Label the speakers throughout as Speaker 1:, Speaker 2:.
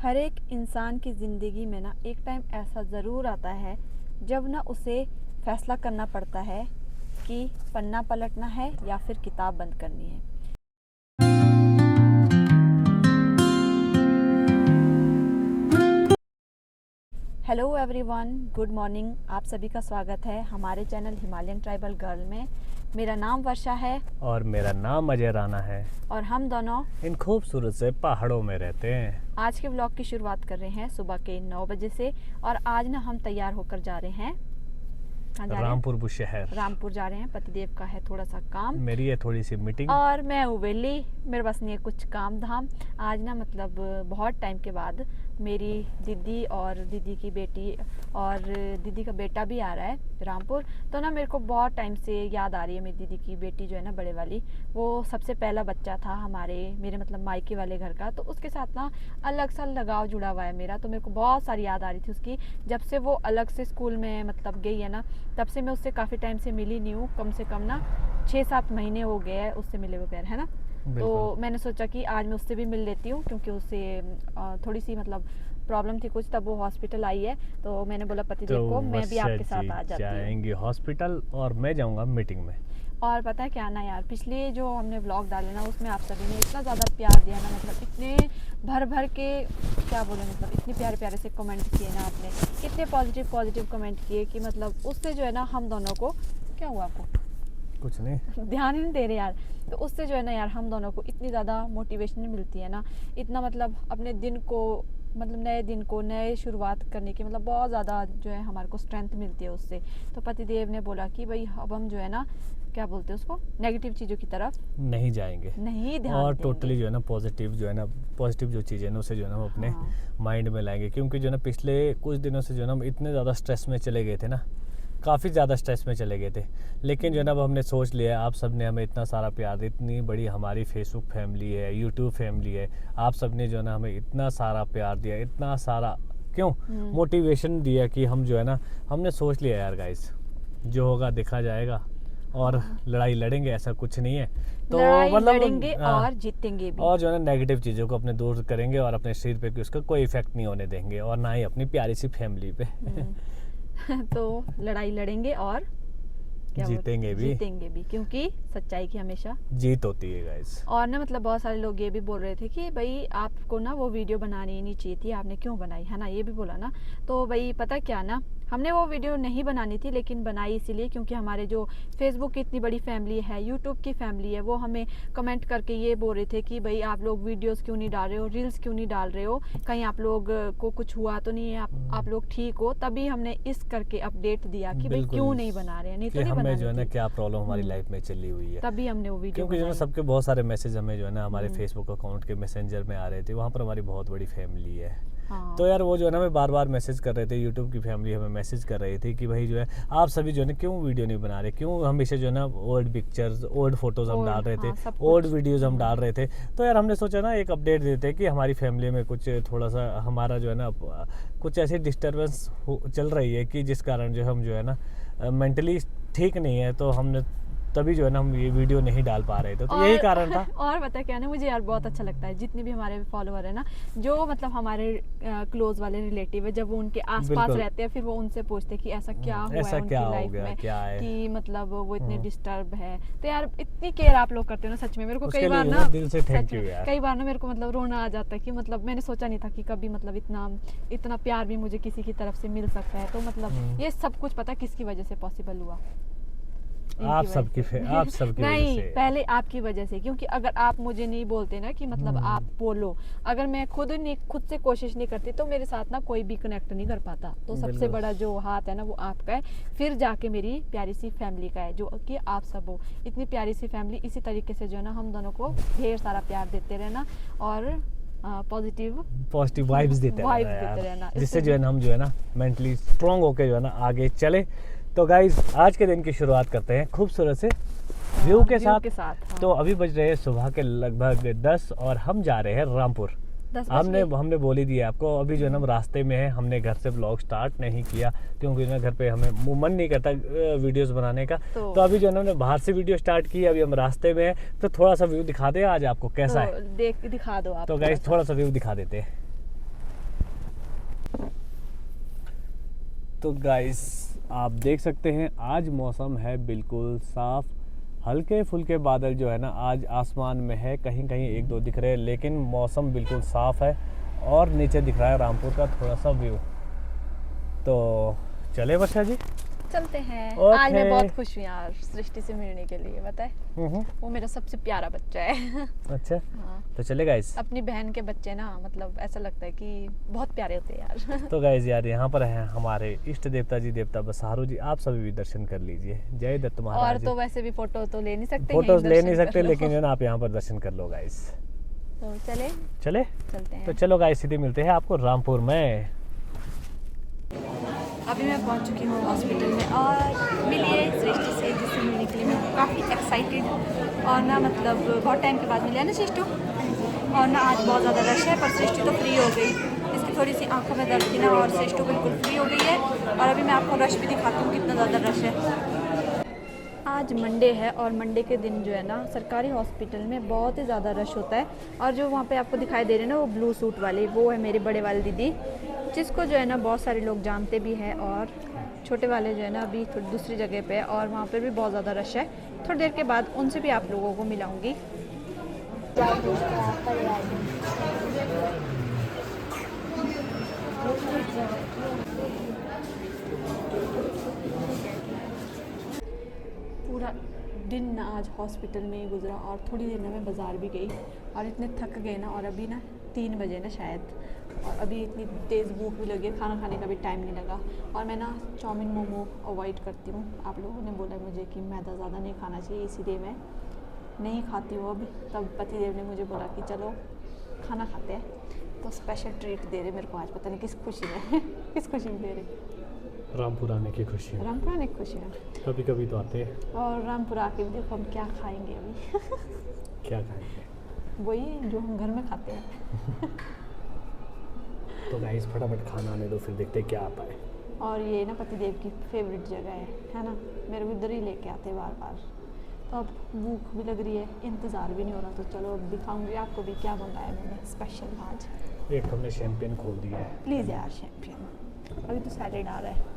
Speaker 1: हर एक इंसान की ज़िंदगी में ना एक टाइम ऐसा ज़रूर आता है जब ना उसे फैसला करना पड़ता है कि पन्ना पलटना है या फिर किताब बंद करनी है। Hello everyone, good morning. आप सभी का स्वागत है हमारे चैनल हिमालयन ट्राइबल गर्ल में। मेरा नाम वर्षा है
Speaker 2: और मेरा नाम अजय राणा है
Speaker 1: और हम दोनों
Speaker 2: इन खूबसूरत से पहाड़ों में रहते हैं।
Speaker 1: आज के व्लॉग की शुरुआत कर रहे हैं सुबह के 9 बजे से। और आज ना हम तैयार होकर जा रहे हैं, कहाँ जा रहे हैं?
Speaker 2: रामपुर शहर।
Speaker 1: रामपुर जा रहे हैं। पतिदेव का है थोड़ा सा काम,
Speaker 2: मेरी है थोड़ी सी मीटिंग
Speaker 1: और मैं हूँ वेली, मेरे पास नहीं है कुछ काम धाम। आज ना मतलब बहुत टाइम के बाद मेरी दीदी और दीदी की बेटी और दीदी का बेटा भी आ रहा है रामपुर। तो ना मेरे को बहुत टाइम से याद आ रही है मेरी दीदी की बेटी जो है ना, बड़े वाली, वो सबसे पहला बच्चा था मेरे मतलब मायके वाले घर का। तो उसके साथ ना अलग सा लगाव जुड़ा हुआ है मेरा। तो मेरे को बहुत सारी याद आ रही थी उसकी। जब से वो अलग से स्कूल में मतलब गई है ना, तब से मैं उससे काफ़ी टाइम से मिली नहीं हूँ। कम से कम ना 6-7 महीने हो गए हैं उससे मिले बगैर, है ना। तो मैंने सोचा कि आज मैं उससे भी मिल लेती हूँ, क्योंकि उससे थोड़ी सी मतलब प्रॉब्लम थी कुछ, तब वो हॉस्पिटल आई है। तो मैंने बोला पतिदेव को मैं भी आपके साथ आ जाती हूँ।
Speaker 2: जाएंगे हॉस्पिटल और मैं जाऊंगा मीटिंग में।
Speaker 1: और पता है क्या ना यार, पिछले जो हमने व्लॉग डाले ना, उसमें आप सभी ने इतना ज़्यादा प्यार दिया ना, मतलब इतने भर भर के, क्या बोले, मतलब इतने प्यारे प्यारे से कमेंट किए ना आपने, इतने पॉजिटिव कमेंट किए कि मतलब उससे जो है ना हम दोनों को, क्या हुआ आपको?
Speaker 2: कुछ नहीं,
Speaker 1: ध्यान ही नहीं दे रहे यार। तो उससे जो है ना यार हम दोनों को इतनी ज़्यादा मोटिवेशन मिलती है ना, इतना मतलब अपने दिन को, मतलब नए दिन को नए शुरुआत करने की मतलब बहुत ज़्यादा जो है हमारे को स्ट्रेंथ मिलती है उससे। तो पतिदेव ने बोला कि भाई अब हम जो है ना, क्या बोलते हैं उसको, नेगेटिव चीज़ों की तरफ
Speaker 2: नहीं जाएंगे,
Speaker 1: नहीं ध्यान
Speaker 2: और
Speaker 1: देंगे।
Speaker 2: टोटली जो है ना पॉजिटिव जो चीज़ें ना उसे जो है ना हम अपने माइंड में लाएंगे। क्योंकि जो है ना पिछले कुछ दिनों से जो है ना हम इतने ज़्यादा स्ट्रेस में चले गए थे ना, काफ़ी ज़्यादा स्ट्रेस में चले गए थे। लेकिन जो है ना अब हमने सोच लिया, आप सब ने हमें इतना सारा प्यार दिया, इतनी बड़ी हमारी फेसबुक फैमिली है, यूट्यूब फैमिली है, आप सब ने जो है ना हमें इतना सारा प्यार दिया, इतना सारा मोटिवेशन दिया कि हम जो है ना, हमने सोच लिया यार गाइस, जो होगा देखा जाएगा, और लड़ाई लड़ेंगे, ऐसा कुछ नहीं है। तो मतलब
Speaker 1: लड़ेंगे और जीतेंगे भी।
Speaker 2: और जो है ना नेगेटिव चीज़ों को अपने दूर करेंगे और अपने शरीर पे उसका कोई इफेक्ट नहीं होने देंगे, और ना ही अपनी प्यारी सी फैमिली पे।
Speaker 1: तो लड़ाई लड़ेंगे और क्या
Speaker 2: जीतेंगे
Speaker 1: भी, क्योंकि सच्चाई की हमेशा
Speaker 2: जीत होती है गाइस।
Speaker 1: और ना मतलब बहुत सारे लोग ये भी बोल रहे थे कि भाई आपको ना वो वीडियो बनानी ही नहीं चाहिए थी, आपने क्यों बनाई, है ना, ये भी बोला ना। तो भाई पता क्या ना, हमने वो वीडियो नहीं बनानी थी, लेकिन बनाई इसीलिए क्योंकि हमारे जो फेसबुक की इतनी बड़ी फैमिली है, यूट्यूब की फैमिली है, वो हमें कमेंट करके ये बोल रहे थे कि भाई आप लोग वीडियोस क्यों नहीं डाल रहे हो, रील्स क्यों नहीं डाल रहे हो, कहीं आप लोग को कुछ हुआ तो नहीं है, आप लोग ठीक हो। तभी हमने इस करके अपडेट दिया कि भाई क्यों नहीं बना रहे हैं, नहीं तो नहीं बनानी
Speaker 2: जो है ना
Speaker 1: थी।
Speaker 2: क्या प्रॉब्लम हमारी लाइफ में चली हुई है,
Speaker 1: तभी हमने वो वीडियो
Speaker 2: क्योंकि जो है ना सबके बहुत सारे मैसेज हमें जो है ना हमारे
Speaker 1: हम्म।
Speaker 2: फेसबुक अकाउंट के मैसेंजर में आ रहे थे, वहाँ पर हमारी बहुत बड़ी फैमिली है।
Speaker 1: हाँ।
Speaker 2: तो यार वो जो है ना हमें बार बार मैसेज कर रहे थे, यूट्यूब की फैमिली हमें मैसेज कर रही थी कि भाई जो है आप सभी जो है ना क्यों वीडियो नहीं बना रहे, क्यों हमेशा जो है ना ओल्ड पिक्चर्स, ओल्ड फोटोज हम डाल रहे थे, ओल्ड वीडियोस हम डाल रहे थे। तो यार हमने सोचा ना एक अपडेट देते कि हमारी फैमिली में कुछ थोड़ा सा हमारा जो है ना कुछ ऐसी डिस्टर्बेंस चल रही है कि जिस कारण जो हम जो है ना मेंटली ठीक नहीं है। तो हमने तभी जो है ना हम ये वीडियो नहीं डाल पा रहे थे, तो यही कारण था।
Speaker 1: और पता क्या है ना, मुझे यार बहुत अच्छा लगता है जितने भी हमारे फॉलोअर है ना, जो मतलब हमारे क्लोज वाले रिलेटिव है, जब वो उनके आसपास रहते हैं, फिर वो उनसे पूछते हैं कि ऐसा क्या हुआ है उनकी लाइफ में,
Speaker 2: क्या है
Speaker 1: कि मतलब वो इतने डिस्टर्ब है। तो यार इतनी केयर आप लोग करते हो ना, सच में मेरे को कई बार ना
Speaker 2: दिल से थैंक यू यार।
Speaker 1: कई बार ना मेरे को मतलब रोना आ जाता है कि मतलब मैंने सोचा नहीं था कि कभी मतलब इतना प्यार भी मुझे किसी की तरफ से मिल सकता है। तो मतलब ये सब कुछ पता किसकी वजह से पॉसिबल हुआ?
Speaker 2: आप सबकी
Speaker 1: नहीं,
Speaker 2: वजह से।
Speaker 1: पहले आपकी वजह से, क्योंकि अगर आप मुझे नहीं बोलते ना कि मतलब आप बोलो, अगर मैं खुद से कोशिश नहीं करती, तो मेरे साथ ना कोई भी कनेक्ट नहीं कर पाता। तो सबसे बड़ा जो हाथ है ना वो आपका है, फिर जाके मेरी प्यारी सी फैमिली का है, जो कि आप सब हो। इतनी प्यारी सी फैमिली, इसी तरीके से जो है ना हम दोनों को ढेर सारा प्यार देते रहना और पॉजिटिव
Speaker 2: वाइब्स देते रहना, जिससे जो है ना हम जो है ना मेंटली स्ट्रांग होकर जो है ना आगे चले। तो गाइज आज के दिन की शुरुआत करते हैं खूबसूरत से व्यू के साथ। हाँ। तो अभी बज रहे हैं सुबह के लगभग 10 और हम जा रहे हैं रामपुर। हमने बोल ही दिया आपको, अभी जो है ना रास्ते में है, हमने घर से ब्लॉग स्टार्ट नहीं किया क्योंकि ना घर पे हमें मन नहीं करता वीडियोस बनाने का। तो अभी जो है ना हमने बाहर से वीडियो स्टार्ट की, अभी हम रास्ते में है, तो थोड़ा सा व्यू दिखा दे आज आपको कैसा है,
Speaker 1: दिखा दो आप।
Speaker 2: तो गाइस थोड़ा सा व्यू दिखा देते हैं। तो गाइस आप देख सकते हैं आज मौसम है बिल्कुल साफ, हल्के फुल्के बादल जो है ना आज आसमान में है, कहीं कहीं एक दो दिख रहे हैं, लेकिन मौसम बिल्कुल साफ है और नीचे दिख रहा है रामपुर का थोड़ा सा व्यू। तो चले वर्षा जी,
Speaker 1: चलते हैं।
Speaker 2: ओके।
Speaker 1: आज मैं बहुत खुश हूँ यार सृष्टि से मिलने के लिए, पता है वो मेरा सबसे प्यारा बच्चा है।
Speaker 2: अच्छा
Speaker 1: हाँ।
Speaker 2: तो चले गाइस।
Speaker 1: अपनी बहन के बच्चे ना मतलब ऐसा लगता है कि बहुत प्यारे होते हैं यार।
Speaker 2: तो गाइस यार यहाँ पर हैं हमारे इष्ट देवता जी, देवता बसारू जी, आप सभी भी दर्शन कर लीजिए। जय दत्त
Speaker 1: और
Speaker 2: महाराज।
Speaker 1: तो वैसे भी फोटो तो ले नहीं सकते,
Speaker 2: फोटोज
Speaker 1: यहीं
Speaker 2: ले नहीं
Speaker 1: दर्शन
Speaker 2: सकते
Speaker 1: कर लो।
Speaker 2: लेकिन जो है ना आप यहाँ पर दर्शन कर लो गाइस।
Speaker 1: तो चले चलते हैं।
Speaker 2: तो चलो गाइस सीधे मिलते हैं आपको रामपुर में।
Speaker 1: अभी मैं पहुंच चुकी हूँ हॉस्पिटल में और मिली है सृष्टि से, जिससे मिलने के लिए मैं काफ़ी एक्साइटेड और ना मतलब बहुत टाइम के बाद मिला है ना सृष्टि। और ना आज बहुत ज़्यादा रश है, पर सृष्टि तो फ्री हो गई। इसकी थोड़ी सी आंखों में दर्द थी ना और सृष्टि बिल्कुल फ्री हो गई है। और अभी मैं आपको रश भी दिखाती हूँ कितना ज़्यादा रश है। आज मंडे है और मंडे के दिन जो है ना सरकारी हॉस्पिटल में बहुत ही ज़्यादा रश होता है। और जो वहाँ पे आपको दिखाई दे रहे हैं ना वो ब्लू सूट वाले, वो है मेरे बड़े वाले दीदी, जिसको जो है ना बहुत सारे लोग जानते भी हैं। और छोटे वाले जो है ना अभी थोड़ी दूसरी जगह पे है और वहाँ पर भी बहुत ज़्यादा रश है। थोड़ी देर के बाद उनसे भी आप लोगों को मिलाऊंगी। पूरा दिन ना आज हॉस्पिटल में ही गुजरा और थोड़ी देर ना मैं बाज़ार भी गई और इतने थक गए ना। और अभी ना 3 बजे ना शायद, और अभी इतनी तेज़ भूख भी लगी है, खाना खाने का भी टाइम नहीं लगा। और मैं ना चाउमीन मोमो अवॉइड करती हूँ। आप लोगों ने बोला मुझे कि मैदा ज़्यादा नहीं खाना चाहिए, इसीलिए मैं नहीं खाती हूँ अब। तब पतिदेव ने मुझे बोला कि चलो खाना खाते हैं, तो स्पेशल ट्रीट दे रहे मेरे को आज, पता नहीं किस खुशी में किस खुशी में दे रहे।
Speaker 2: रामपुर आने की खुशी में।
Speaker 1: रामपुर आने की खुशी में
Speaker 2: कभी कभी तो आते हैं।
Speaker 1: और रामपुर आके भी देखो हम क्या खाएंगे अभी।
Speaker 2: क्या खाएंगे?
Speaker 1: वही जो हम घर में खाते हैं।
Speaker 2: तो गाइस फटाफट खाना आने दो, फिर देखते हैं क्या आता है।
Speaker 1: और ये ना पतिदेव की फेवरेट जगह है ना, मेरे को इधर ही लेके आते बार बार। तो अब भूख भी लग रही है, इंतज़ार भी नहीं हो रहा, तो चलो अब दिखाऊंगी आपको भी क्या मंगाया मैंने स्पेशल आज।
Speaker 2: एक हमने शैंपेन खोल दिया है।
Speaker 1: प्लीज़ यार शैम्पेन, अभी तो सैलेड आ रहा है।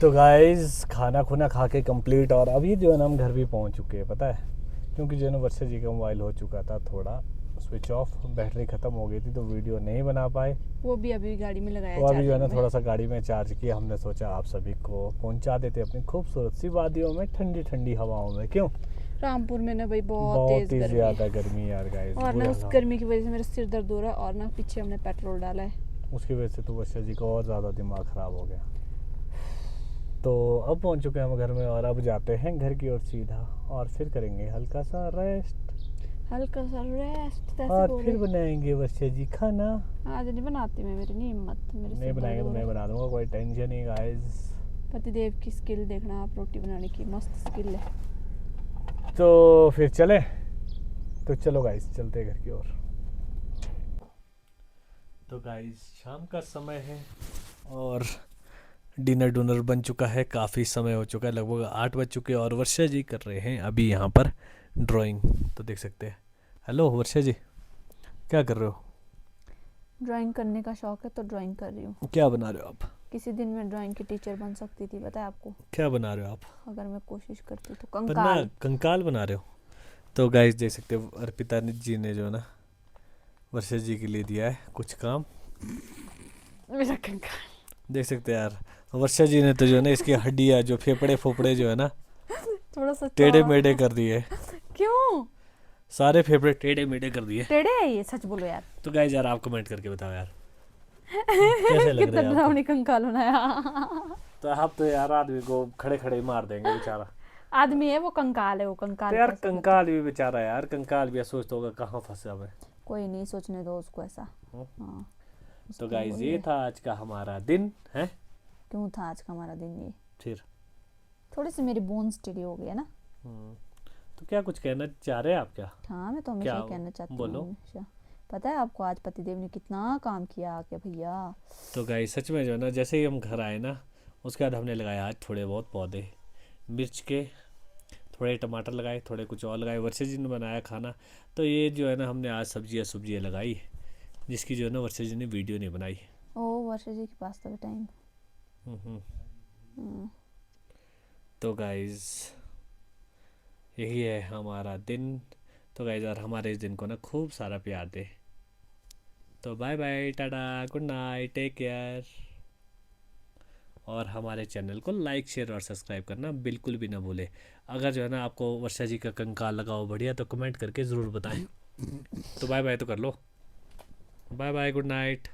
Speaker 2: तो गाइस खाना खुना खा के कंप्लीट, और अभी जो है ना हम घर भी पहुंच चुके हैं, पता है क्योंकि जो है ना वर्षा जी का मोबाइल हो चुका था थोड़ा स्विच ऑफ, बैटरी ख़त्म हो गई थी तो वीडियो नहीं बना पाए।
Speaker 1: वो भी अभी गाड़ी में लगाया,
Speaker 2: वो अभी जो है ना थोड़ा सा गाड़ी में चार्ज किया, हमने सोचा आप सभी को पहुंचा देते अपनी खूबसूरत सी वादियों में, ठंडी ठंडी हवाओं में। क्यों
Speaker 1: रामपुर में ना भाई बहुत
Speaker 2: बहुत
Speaker 1: तेज
Speaker 2: ही ज़्यादा गर्मी यार गाइस।
Speaker 1: और ना उस गर्मी की वजह से मेरा सिर दर्द हो रहा है। और ना पीछे हमने पेट्रोल डाला है,
Speaker 2: उसकी वजह से तो वर्षा जी का और ज़्यादा दिमाग ख़राब हो गया। तो अब पहुंच चुके हैं हम घर में और अब जाते हैं घर की ओर सीधा, और फिर करेंगे हल्का सा रेस्ट और फिर बनाएंगे वर्षा जी खाना।
Speaker 1: आज नहीं बनाती मैं, मेरी नहीं हिम्मत, मेरे
Speaker 2: नहीं बनाएंगे तो मैं बना दूंगा, कोई टेंशन नहीं गाइस।
Speaker 1: पतिदेव की स्किल देखना आप, रोटी बनाने की मस्त स्किल है।
Speaker 2: तो फिर चले, तो चलो गाइस चलते हैं घर की ओर। तो गाइस शाम का समय है और डिनर बन चुका है, काफ़ी समय हो चुका है, लगभग 8 बज चुके हैं और वर्षा जी कर रहे हैं अभी यहाँ पर ड्राइंग, तो देख सकते हैं। हेलो वर्षा जी, क्या कर रहे हो?
Speaker 1: ड्राइंग करने का शौक है तो ड्राइंग कर रही हूँ।
Speaker 2: क्या बना रहे हो आप?
Speaker 1: किसी दिन मैं ड्राइंग की टीचर बन सकती थी, पता है आपको?
Speaker 2: क्या बना रहे हो आप?
Speaker 1: अगर मैं कोशिश करती तो
Speaker 2: कंकाल। कंकाल बना रहे हो? तो गाइस देख सकते हो अर्पिता जी ने जो ना वर्षा जी के लिए दिया है कुछ काम।
Speaker 1: मेरा कंकाल
Speaker 2: देख सकते हैं यार, वर्षा जी ने तो जो है ना इसकी हड्डियाँ जो फेफड़े फोफड़े जो है ना
Speaker 1: थोड़ा सा
Speaker 2: टेढ़े मेढ़े कर दिए।
Speaker 1: क्यों?
Speaker 2: सारे फेफड़े टेढ़े मेढ़े कर दिए।
Speaker 1: टेढ़े है ये, सच बोलो यार।
Speaker 2: तो गाइस यार आप कमेंट करके बताओ यार कैसे लग
Speaker 1: कितना
Speaker 2: रहा है
Speaker 1: डरावनी कंकाल बनाया।
Speaker 2: तो आप तो यार आदमी को खड़े खड़े मार देंगे बेचारा।
Speaker 1: आदमी है वो, कंकाल है वो, कंकाल।
Speaker 2: तो यार कंकाल भी बेचारा यार, कंकाल भी सोचता होगा कहाँ फंसा मैं।
Speaker 1: कोई नहीं, सोचने दो उसको ऐसा। हाँ।
Speaker 2: तो गाइस ये था आज का हमारा दिन है।
Speaker 1: क्यों था आज का हमारा दिन ये?
Speaker 2: फिर
Speaker 1: थोड़ी सी मेरी बोन्स टेढ़ी हो गई है ना।
Speaker 2: तो क्या कुछ कहना चाह रहे हैं आप? क्या
Speaker 1: हाँ, मैं तो हमेशा कहना चाहती हूँ,
Speaker 2: बोलो।
Speaker 1: हमेशा। पता है आपको आज पतिदेव ने कितना काम किया आके भैया।
Speaker 2: तो गाइस सच में जो है ना जैसे ही हम घर आए ना उसके बाद हमने लगाया आज थोड़े बहुत पौधे, मिर्च के, थोड़े टमाटर लगाए, थोड़े कुछ और लगाए। वर्षा जी ने बनाया खाना, तो ये जो है ना हमने आज सब्जियाँ लगाई, जिसकी जो है ना वर्षा जी ने वीडियो नहीं बनाई।
Speaker 1: ओ वर्षा जी के पास तो टाइम
Speaker 2: हम्म। तो गाइज यही है हमारा दिन। तो गाइज यार हमारे इस दिन को ना खूब सारा प्यार दे। तो bye bye, tata, good night, take care. और हमारे चैनल को लाइक शेयर और सब्सक्राइब करना बिल्कुल भी ना भूले। अगर जो है ना आपको वर्षा जी का कंकाल लगाओ बढ़िया तो कमेंट करके ज़रूर बताएं। तो बाय बाय तो कर लो। Bye bye, good night.